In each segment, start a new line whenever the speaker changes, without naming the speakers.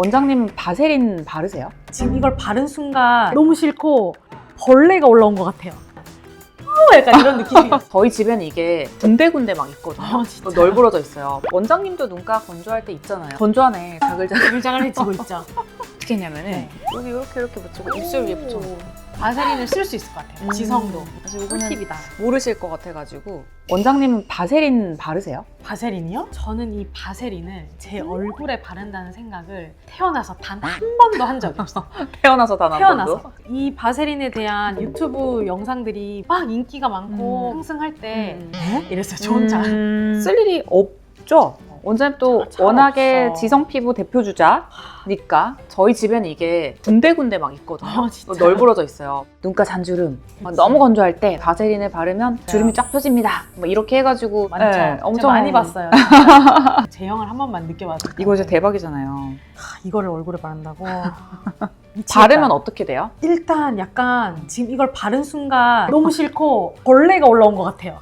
원장님은 바세린 바르세요?
지금 이걸 바른 순간 너무 싫고 벌레가 올라온 것 같아요. 약간 이런 느낌이에요.
저희 집에는 이게 군데군데 막 있거든요.
진짜.
널브러져 있어요. 원장님도 눈가 건조할 때 있잖아요. 건조하네. 자글자글.
자글자글해지고 있죠.
어떻게 했냐면은
네.
여기 이렇게 붙이고 입술 위에 붙여놓고
바세린을 쓸 수 있을 것 같아요. 지성도.
그래서 이거는
꿀팁이다.
모르실 것 같아가지고. 원장님은 바세린 바르세요?
바세린이요? 저는 이 바세린을 제 얼굴에 바른다는 생각을 태어나서 단 한 번도 한 적이 없어요.
태어나서 단 한 번도?
태어나서. 이 바세린에 대한 유튜브 영상들이 막 인기가 많고 상승할 때 이랬어요. 저 혼자.
쓸 일이 없죠? 원장님 또
잘
워낙에
없어.
지성 피부 대표주자니까 저희 집에는 이게 군데군데 막 있거든요.
진짜.
널브러져 있어요. 눈가 잔주름. 막 너무 건조할 때 바세린을 바르면 주름이 쫙 펴집니다. 뭐 이렇게 해가지고
맞죠?
네,
엄청 많이 봤어요. 제형을 한 번만 느껴봤어요.
이거 이제 대박이잖아요.
이거를 얼굴에 바른다고.
바르면 어떻게 돼요?
일단 약간 지금 이걸 바른 순간 너무 싫고 벌레가 올라온 것 같아요.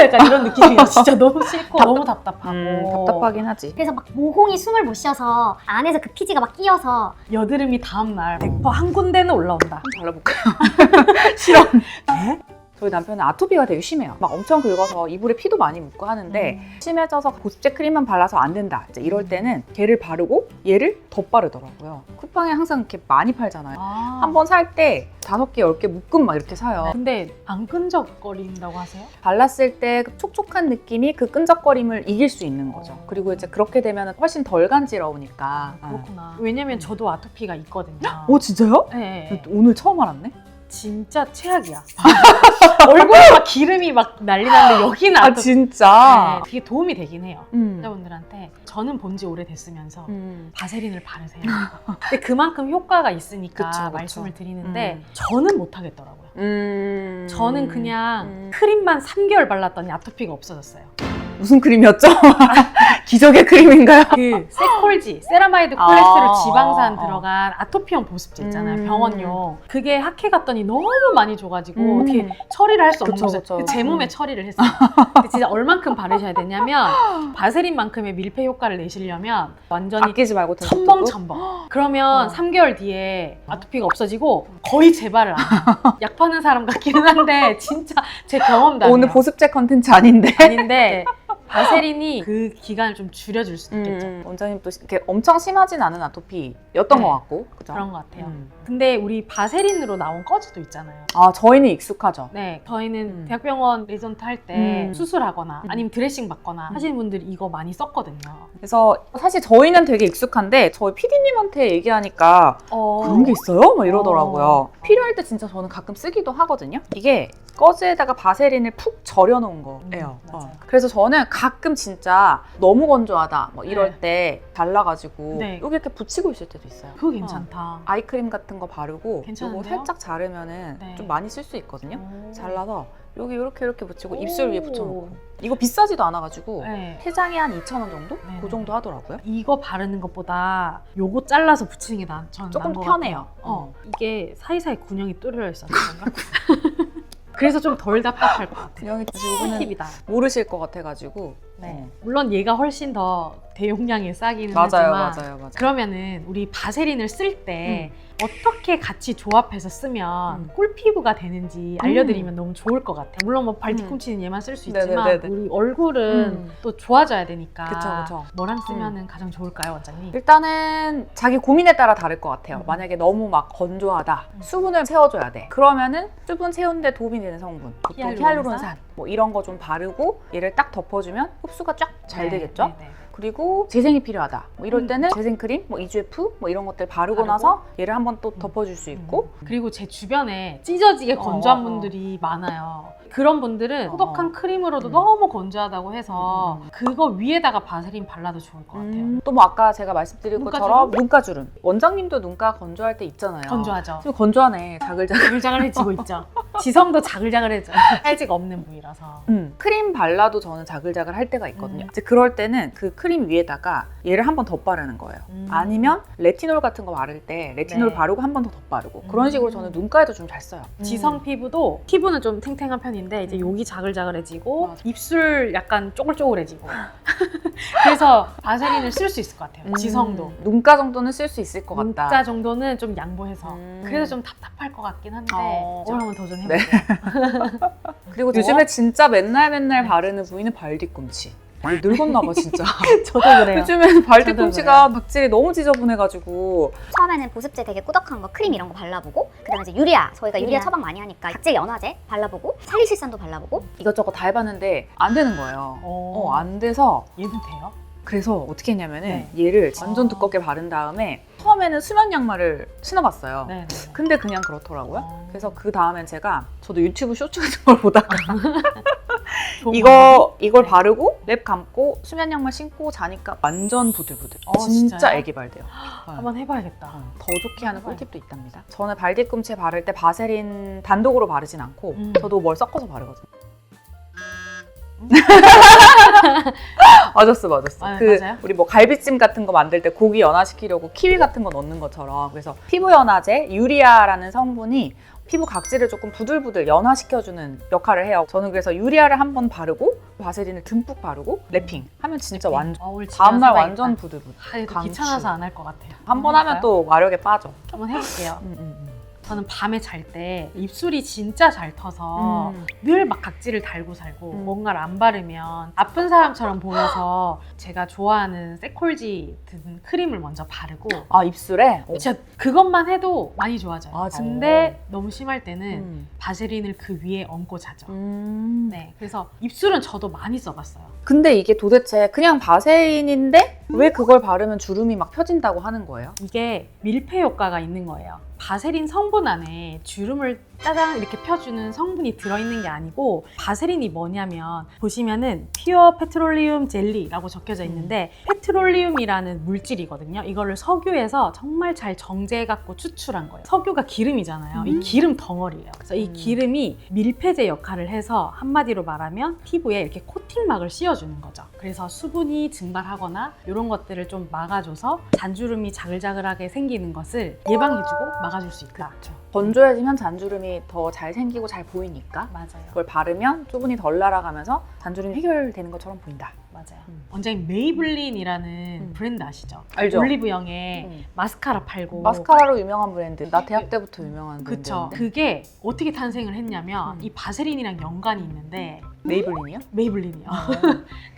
약간 이런 느낌이에요. 진짜 너무 싫고 너무 답답하고.
답답하긴 하지.
그래서 막 모공이 숨을 못 쉬어서 안에서 그 피지가 막 끼어서
여드름이 다음날 100% 한 군데는 올라온다.
한번 발라볼까요? 싫어.
네?
저희 남편은 아토피가 되게 심해요. 막 엄청 긁어서 이불에 피도 많이 묻고 하는데 심해져서 보습제 크림만 발라서 안 된다. 이제 이럴 때는 걔를 바르고 얘를 덧바르더라고요. 쿠팡에 항상 이렇게 많이 팔잖아요. 한 번 살 때 5개, 10개 묶음 막 이렇게 사요.
근데 안 끈적거린다고 하세요?
발랐을 때 그 촉촉한 느낌이 그 끈적거림을 이길 수 있는 거죠. 그리고 이제 그렇게 되면 훨씬 덜 간지러우니까.
그렇구나. 왜냐면 저도 아토피가 있거든요.
오, 진짜요?
네.
오늘 처음 알았네.
진짜 최악이야. 얼굴에 막 기름이 막 난리 나는데 여기는 아토피.
진짜?
네, 그게 도움이 되긴 해요. 여자분들한테 저는 본지 오래됐으면서 바세린을 바르세요. 근데 그만큼 효과가 있으니까
그쵸.
말씀을 드리는데 저는 못 하겠더라고요.
저는
저는 그냥 크림만 3개월 발랐더니 아토피가 없어졌어요.
무슨 크림이었죠? 기적의 크림인가요?
그 세콜지, 세라마이드 콜레스테롤
아,
지방산 들어간 아토피용 보습제 있잖아요. 병원용. 그게 학회 갔더니 너무 많이 줘가지고 어떻게 처리를 할 수 없는
그쵸,
거죠.
그쵸.
제 몸에 처리를 했어요. 근데 진짜 얼만큼 바르셔야 되냐면 바세린만큼의 밀폐 효과를 내시려면 완전히
아끼지 말고
첨벙첨벙. 그러면 3개월 뒤에 아토피가 없어지고 거의 재발을 안 해요. 약 파는 사람 같기는 한데 진짜 제 경험담이에요.
오늘 보습제 컨텐츠 아닌데.
아닌데 바세린이 그 기간을 좀 줄여줄 수도 있겠죠.
원장님 또 이렇게 엄청 심하진 않은 아토피였던
네.
것 같고. 그죠?
그런 것 같아요. 근데 우리 바세린으로 나온 꺼즈도 있잖아요.
아, 저희는 익숙하죠.
네, 저희는 대학병원 레전트 할 때 수술하거나 아니면 드레싱 받거나 하시는 분들이 이거 많이 썼거든요.
그래서 사실 저희는 되게 익숙한데 저희 PD님한테 얘기하니까 그런 게 있어요? 막 이러더라고요. 필요할 때 진짜 저는 가끔 쓰기도 하거든요. 이게 꺼즈에다가 바세린을 푹 절여 놓은 거예요.
맞아요.
그래서 저는 가끔 진짜 너무 건조하다 뭐 이럴
네.
때 발라가지고
네.
여기 이렇게 붙이고 있을 때도 있어요.
그거 괜찮다.
아이크림 같은 거 바르고
괜찮은데요?
이거 살짝 자르면은
네.
좀 많이 쓸 수 있거든요.
오.
잘라서 여기 이렇게 붙이고 입술 위에
오.
붙여놓고 이거 비싸지도 않아가지고
네.
세 장에 한 2,000원 정도?
네.
그 정도 하더라고요.
이거 바르는 것보다 요거 잘라서 붙이는 게 저는
조금
나은 것
편해요.
같아요. 이게 사이사이 군형이 뚫려 있어서 그런가? 그래서 좀 덜 답답할 것 같아요.
그냥 이거는
팁이다.
모르실 것 같아가지고.
네. 물론 얘가 훨씬 더 대용량이 싸기는
맞아요,
하지만
맞아요.
그러면은 우리 바세린을 쓸 때 어떻게 같이 조합해서 쓰면 꿀피부가 되는지 알려드리면 너무 좋을 것 같아요. 물론 뭐 발 뒤꿈치는 얘만 쓸 수 있지만
네네네네.
우리 얼굴은 또 좋아져야 되니까
그쵸.
뭐랑 쓰면 가장 좋을까요, 원장님?
일단은 자기 고민에 따라 다를 것 같아요. 만약에 너무 막 건조하다, 수분을 세워줘야 돼. 그러면은 수분 세우는데 도움이 되는 성분, 보통 히알루론산 뭐 이런 거 좀 바르고 얘를 딱 덮어주면 흡수가 쫙 잘 되겠죠?
네.
그리고 재생이 필요하다. 뭐 이럴 때는 재생크림, 뭐 EGF 뭐 이런 것들 바르고 나서 얘를 한번 또 덮어줄 수 있고.
그리고 제 주변에 찢어지게 건조한
어.
분들이 많아요. 그런 분들은 소독한 크림으로도 너무 건조하다고 해서 그거 위에다가 바세린 발라도 좋을 것 같아요.
또 뭐 아까 제가 말씀드린
눈가주름?
것처럼 눈가주름. 원장님도 눈가 건조할 때 있잖아요.
건조하죠.
좀 건조하네. 자글자글.
자글자글해지고 있죠. 지성도 자글자글해져. 살지가 없는 부위라서.
크림 발라도 저는 자글자글 할 때가 있거든요. 이제 그럴 때는 그 크림 위에다가 얘를 한 번 더 바르는 거예요. 아니면 레티놀 같은 거 바를 때 레티놀
네.
바르고 한 번 더 바르고 그런 식으로 저는 눈가에도 좀 잘 써요.
지성 피부도 피부는 좀 탱탱한 편인데 이제 여기 자글자글해지고
맞아.
입술 약간 쪼글쪼글해지고 그래서 바세린을 쓸 수 있을 것 같아요. 지성도.
눈가 정도는 쓸 수 있을 것 같다.
문자 정도는 좀 양보해서 그래서 좀 답답할 것 같긴 한데 오늘 한번 도전해볼게요.
그리고 요즘에 진짜 맨날 바르는 부위는 발 뒤꿈치. 늙었나 봐 진짜.
저도 그래요.
요즘에는 발
저도
뒤꿈치가 박질이 너무 지저분해가지고
처음에는 보습제 되게 꾸덕한 거 크림 이런 거 발라보고 그다음에 이제 유리아 저희가 유리아
유리아.
처방 많이 하니까 각질 연화제 발라보고 살리실산도 발라보고
이것저것 다 해봤는데 안 되는 거예요. 안 돼서
얘도 돼요?
그래서 어떻게 했냐면은
네.
얘를 완전 두껍게 바른 다음에 처음에는 수면 양말을 신어봤어요.
네.
근데 그냥 그렇더라고요. 그래서 그 다음엔 저도 유튜브 쇼츠 같은 걸 보다가 이걸
네.
바르고 랩 감고 수면 양말 신고 자니까 완전 부들부들. 진짜
진짜요?
애기 발돼요.
한번 해봐야겠다.
더 좋게 하는 꿀팁도 있답니다. 저는 발 뒤꿈치에 바를 때 바세린 단독으로 바르진 않고 저도 뭘 섞어서 바르거든요. 맞았어.
맞아요?
우리 뭐 갈비찜 같은 거 만들 때 고기 연화시키려고 키위 같은 거 넣는 것처럼 그래서 피부 연화제 유리아라는 성분이 피부 각질을 조금 부들부들 연화시켜주는 역할을 해요. 저는 그래서 유리아를 한번 바르고 바세린을 듬뿍 바르고 랩핑 하면 진짜 완전
오늘
다음날 완전 부들부들. 강추.
귀찮아서 안 할 것 같아요.
한 번 하면 또 마력에 빠져.
한번 해볼게요. 저는 밤에 잘 때 입술이 진짜 잘 터서 늘 막 각질을 달고 살고 뭔가를 안 바르면 아픈 사람처럼 보여서 제가 좋아하는 세콜지 든 크림을 먼저 바르고
아 입술에?
진짜 그것만 해도 많이 좋아져요.
아, 진짜?
근데 너무 심할 때는 바세린을 그 위에 얹고 자죠. 네, 그래서 입술은 저도 많이 써봤어요.
근데 이게 도대체 그냥 바세린인데 왜 그걸 바르면 주름이 막 펴진다고 하는 거예요?
이게 밀폐 효과가 있는 거예요. 바세린 성분 안에 주름을 짜장 이렇게 펴주는 성분이 들어있는 게 아니고 바세린이 뭐냐면 보시면은 퓨어 페트롤리움 젤리라고 적혀져 있는데 페트롤리움이라는 물질이거든요. 이거를 석유에서 정말 잘 정제해갖고 추출한 거예요. 석유가 기름이잖아요. 이 기름 덩어리예요. 그래서 이 기름이 밀폐제 역할을 해서 한마디로 말하면 피부에 이렇게 코팅막을 씌워주는 거죠. 그래서 수분이 증발하거나 이런 것들을 좀 막아줘서 잔주름이 자글자글하게 생기는 것을 예방해주고 막아줄 수 있다.
건조해지면 잔주름이 더 잘 생기고 잘 보이니까
맞아요.
그걸 바르면 수분이 덜 날아가면서 잔주름이 해결되는 것처럼 보인다.
맞아요. 원장님 메이블린이라는 브랜드 아시죠?
알죠.
올리브영에 마스카라 팔고
마스카라로 유명한 브랜드. 나 대학 때부터 유명한
그쵸.
브랜드인데.
그게 어떻게 탄생을 했냐면 이 바세린이랑 연관이 있는데
메이블린이요?
메이블린이요.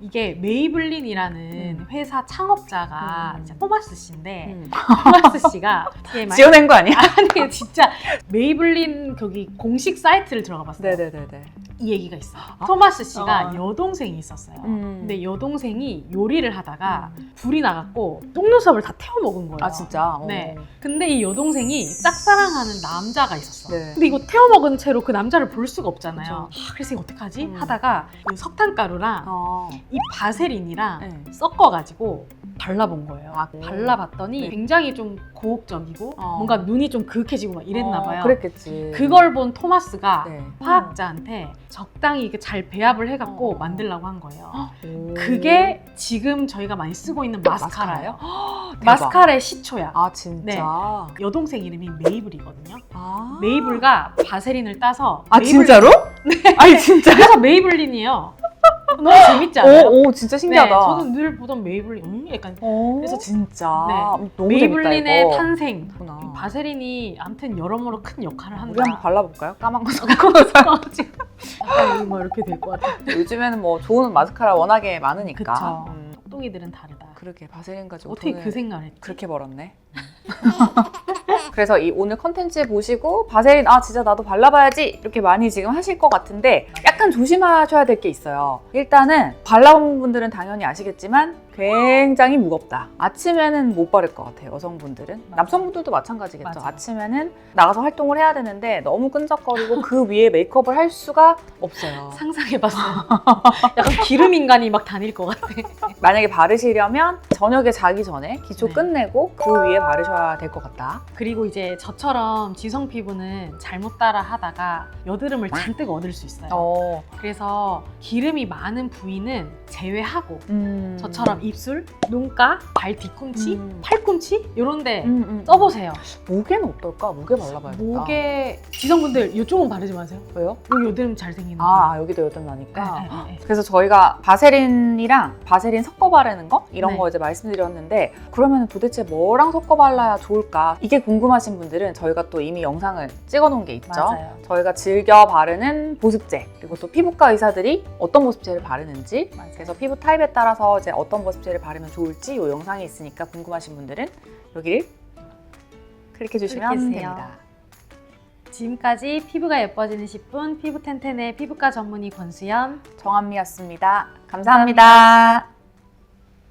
이게 메이블린이라는 회사 창업자가 이제 토마스 씨인데 토마스 씨가 TMI
지어낸 거 아니야?
아니 진짜 메이블린 거기 공식 사이트를 들어가 봤어요.
네네네네.
이 얘기가 있어요. 토마스 씨가 여동생이 있었어요.
음.
근데 여동생이 요리를 하다가 불이 나갔고 속눈썹을 다 태워 먹은 거예요.
아 진짜?
네. 근데 이 여동생이 짝사랑하는 남자가 있었어.
네.
근데 이거 태워 먹은 채로 그 남자를 볼 수가 없잖아요.
그쵸.
그래서 이거 어떡하지? 하다가 이 석탄가루랑
어.
이 바세린이랑
네.
섞어가지고 발라본 거예요.
아,
발라봤더니
네.
굉장히 좀 고혹적이고 뭔가 눈이 좀 그윽해지고 막 이랬나 봐요.
그랬겠지.
그걸 본 토마스가
네.
화학자한테 적당히 이렇게 잘 배합을 해갖고 만들려고 한 거예요.
오.
그게 지금 저희가 많이 쓰고 있는 마스카라예요.
대박.
마스카라의 시초야.
아 진짜?
여동생 이름이 메이블이거든요.
아.
메이블과 바세린을 따서
아 진짜로? 네. 아니 진짜?
그래서 메이블린이에요. 너무 재밌지 않아요?
오 진짜 신기하다.
네, 저는 늘 보던 메이블린 약간
오,
그래서
진짜
네.
너무
메이블린의
재밌다, 이거.
탄생
그렇구나.
바세린이 아무튼 여러모로 큰 역할을 한다.
우리 한번 발라볼까요? 까만 거
약간 뭐 이렇게 될 것 같아.
요즘에는 뭐 좋은 마스카라 워낙에 많으니까.
그쵸. 똑똑이들은 다르다.
그러게 바세린 가지고
어떻게
돈을
그 생각을 했지?
그렇게 벌었네. 그래서 이 오늘 컨텐츠 보시고 바세린 진짜 나도 발라봐야지 이렇게 많이 지금 하실 것 같은데 약간 조심하셔야 될 게 있어요. 일단은 발라본 분들은 당연히 아시겠지만 굉장히 무겁다. 아침에는 못 바를 것 같아요. 여성분들은. 남성분들도 마찬가지겠죠.
맞아요.
아침에는 나가서 활동을 해야 되는데 너무 끈적거리고 그 위에 메이크업을 할 수가 없어요.
상상해봤어요. 약간 기름 인간이 막 다닐 것 같아.
만약에 바르시려면 저녁에 자기 전에 기초
네.
끝내고 그 위에 바르셔야 될 것 같다.
그리고 이제 저처럼 지성 피부는 잘못 따라 하다가 여드름을 잔뜩 얻을 수 있어요. 그래서 기름이 많은 부위는 제외하고 저처럼 입술, 눈가, 발 뒤꿈치, 팔꿈치 이런데 써보세요.
목에는 어떨까? 목에 발라봐야겠다.
목에 지성분들 이쪽은 바르지 마세요.
왜요?
여기 여드름 잘 생기는 거.
여기도 여드름 나니까.
네.
그래서 저희가 바세린이랑 바세린 섞어 바르는 거 이런
네.
거 이제 말씀드렸는데 그러면 도대체 뭐랑 섞어 발라야 좋을까? 이게 궁금하신 분들은 저희가 또 이미 영상을 찍어 놓은 게 있죠.
맞아요.
저희가 즐겨 바르는 보습제 그리고 또 피부과 의사들이 어떤 보습제를 바르는지
맞아요.
그래서 피부 타입에 따라서 이제 어떤 보습제를 바르면 좋을지 이 영상이 있으니까 궁금하신 분들은 여기를 클릭해 주시면
클릭해주세요.
됩니다.
지금까지 피부가 예뻐지는 10분 피부 텐텐의 피부과 전문의 권수연
정한미였습니다. 감사합니다.